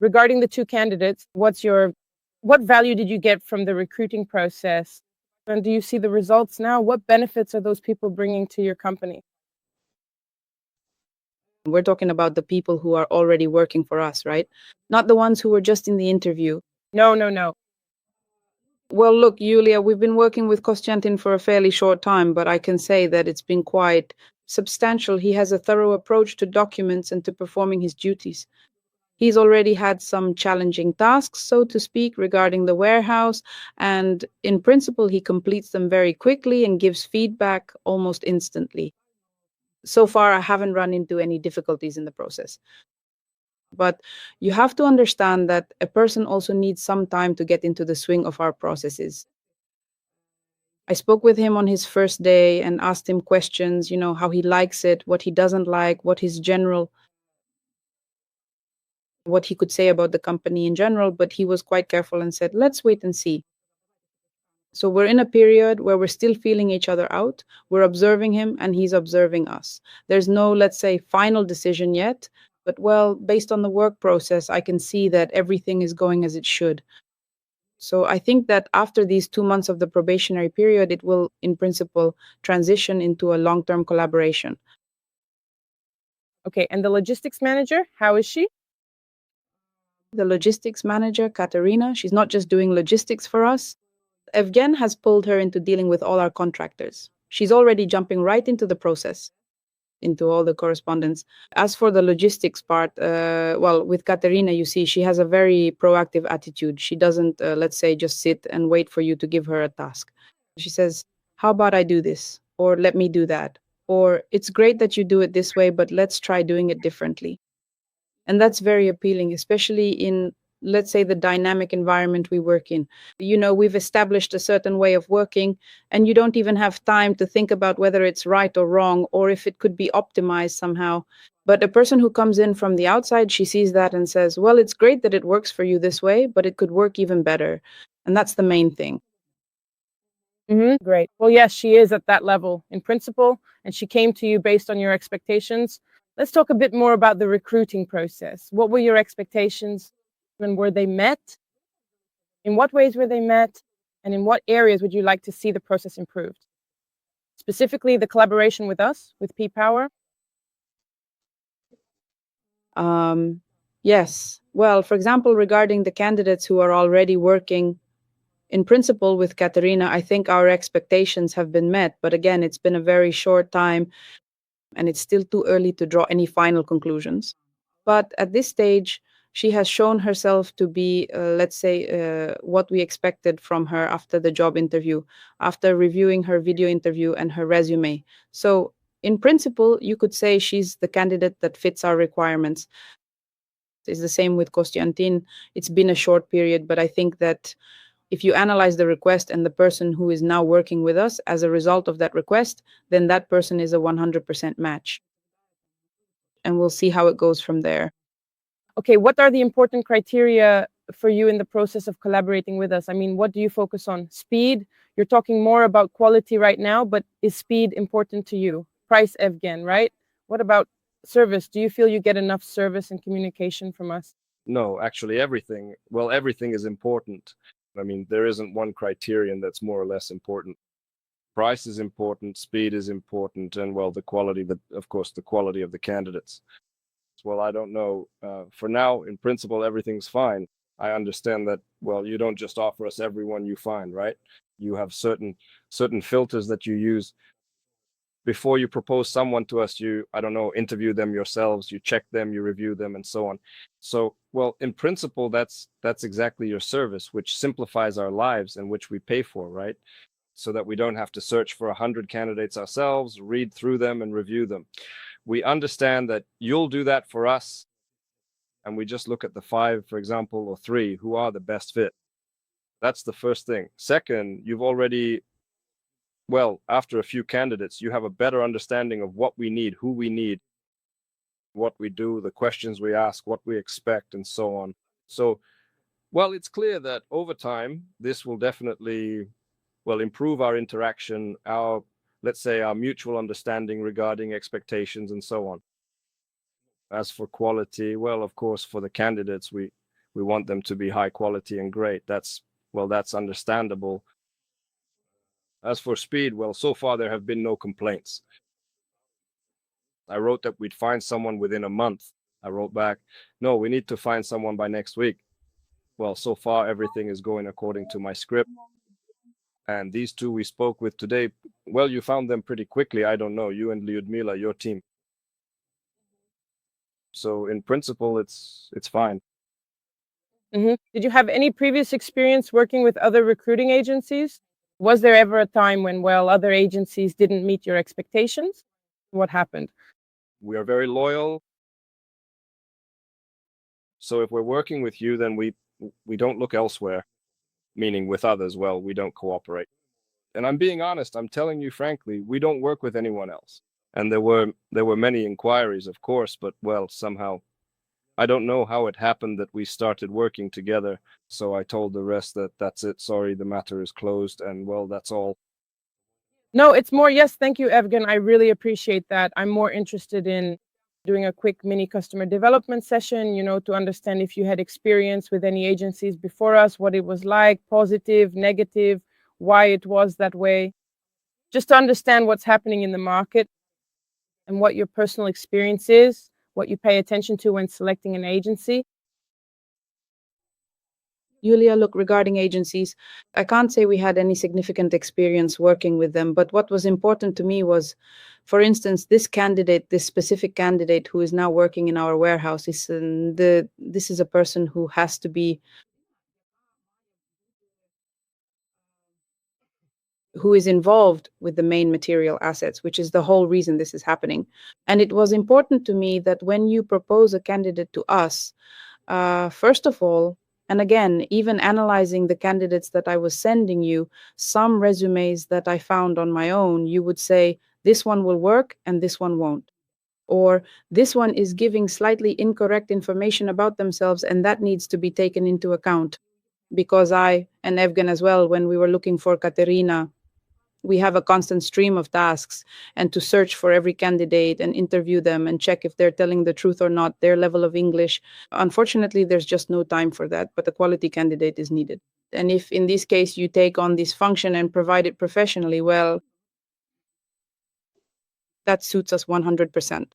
Regarding the two candidates, what value did you get from the recruiting process? And do you see the results now? What benefits are those people bringing to your company? We're talking about the people who are already working for us, right? Not the ones who were just in the interview. No, no, no. Well, look, Julia, we've been working with Kostyantin for a fairly short time, but I can say that it's been quite substantial. He has a thorough approach to documents and to performing his duties. He's already had some challenging tasks, so to speak, regarding the warehouse, and in principle, he completes them very quickly and gives feedback almost instantly. So far, I haven't run into any difficulties in the process. But you have to understand that a person also needs some time to get into the swing of our processes. I spoke with him on his first day and asked him questions, how he likes it, what he doesn't like, what he could say about the company in general, but he was quite careful and said, let's wait and see. So we're in a period where we're still feeling each other out. We're observing him and he's observing us. There's no, let's say, final decision yet, but well, based on the work process, I can see that everything is going as it should. So I think that after these 2 months of the probationary period, it will, in principle, transition into a long-term collaboration. Okay, and the logistics manager, how is she? The logistics manager, Katerina, she's not just doing logistics for us. Evgen has pulled her into dealing with all our contractors. She's already jumping right into the process, into all the correspondence. As for the logistics part, well, with Katerina, you see, she has a very proactive attitude. She doesn't, let's say, just sit and wait for you to give her a task. She says, how about I do this? Or let me do that. Or it's great that you do it this way, but let's try doing it differently. And that's very appealing, especially in, let's say, the dynamic environment we work in. We've established a certain way of working, and you don't even have time to think about whether it's right or wrong, or if it could be optimized somehow. But a person who comes in from the outside, she sees that and says, well, it's great that it works for you this way, but it could work even better. And that's the main thing. Great. Well, yes, she is at that level in principle, and she came to you based on your expectations. Let's talk a bit more about the recruiting process. What were your expectations and were they met? In what ways were they met? And in what areas would you like to see the process improved? Specifically, the collaboration with us, with PPower? Yes. Well, for example, regarding the candidates who are already working in principle with Katerina, I think our expectations have been met. But again, it's been a very short time and it's still too early to draw any final conclusions. But at this stage, she has shown herself to be, let's say, what we expected from her after the job interview, after reviewing her video interview and her resume. So in principle, you could say she's the candidate that fits our requirements. It's the same with Kostyantin. It's been a short period, but I think that if you analyze the request and the person who is now working with us as a result of that request, then that person is a 100% match. And we'll see how it goes from there. Okay, what are the important criteria for you in the process of collaborating with us? I mean, what do you focus on? Speed? You're talking more about quality right now, but is speed important to you? Price, Evgen, right? What about service? Do you feel you get enough service and communication from us? No, actually everything. Well, everything is important. I mean, there isn't one criterion that's more or less important. Price is important, speed is important, and well, of course, the quality of the candidates. Well, I don't know. For now, in principle, everything's fine. I understand that, well, you don't just offer us everyone you find, right? You have certain filters that you use. Before you propose someone to us, you, I don't know, interview them yourselves, you check them, you review them, and so on. So, well, in principle, that's exactly your service, which simplifies our lives and which we pay for, right? So that we don't have to search for 100 candidates ourselves, read through them and review them. We understand that you'll do that for us, and we just look at the 5, for example, or 3 who are the best fit. That's the first thing. Second, you've already, well, after a few candidates, you have a better understanding of what we need, who we need, what we do, the questions we ask, what we expect, and so on. So, well, it's clear that over time, this will definitely, well, improve our interaction, let's say, our mutual understanding regarding expectations and so on. As for quality, well, of course, for the candidates, we We want them to be high quality and great. That's understandable. As for speed, well, so far there have been no complaints. I wrote that we'd find someone within a month. I wrote back, no, we need to find someone by next week. Well, so far everything is going according to my script. And these two we spoke with today, well, you found them pretty quickly. I don't know, you and Lyudmila, your team. So in principle, it's fine. Did you have any previous experience working with other recruiting agencies? Was there ever a time when, well, other agencies didn't meet your expectations? What happened? We are very loyal. So if we're working with you, then we don't look elsewhere, meaning with others, well, we don't cooperate. And I'm being honest, I'm telling you frankly, we don't work with anyone else. And there were many inquiries, of course, but well, somehow, I don't know how it happened that we started working together. So I told the rest that that's it, sorry, the matter is closed, and well, that's all. No, it's more, yes, thank you, Evgen. I really appreciate that. I'm more interested in doing a quick mini customer development session, to understand if you had experience with any agencies before us, what it was like, positive, negative, why it was that way, just to understand what's happening in the market and what your personal experience is, what you pay attention to when selecting an agency. Julia, look, regarding agencies, I can't say we had any significant experience working with them, but what was important to me was, for instance, this specific candidate who is now working in our warehouse, this is a person who has to be, who is involved with the main material assets, which is the whole reason this is happening. And it was important to me that when you propose a candidate to us, first of all, and again, even analyzing the candidates that I was sending you, some resumes that I found on my own, you would say, this one will work and this one won't. Or this one is giving slightly incorrect information about themselves, and that needs to be taken into account. Because I, and Evgen as well, when we were looking for Katerina, we have a constant stream of tasks, and to search for every candidate and interview them and check if they're telling the truth or not, their level of English. Unfortunately, there's just no time for that, but a quality candidate is needed. And if in this case you take on this function and provide it professionally, well, that suits us 100%.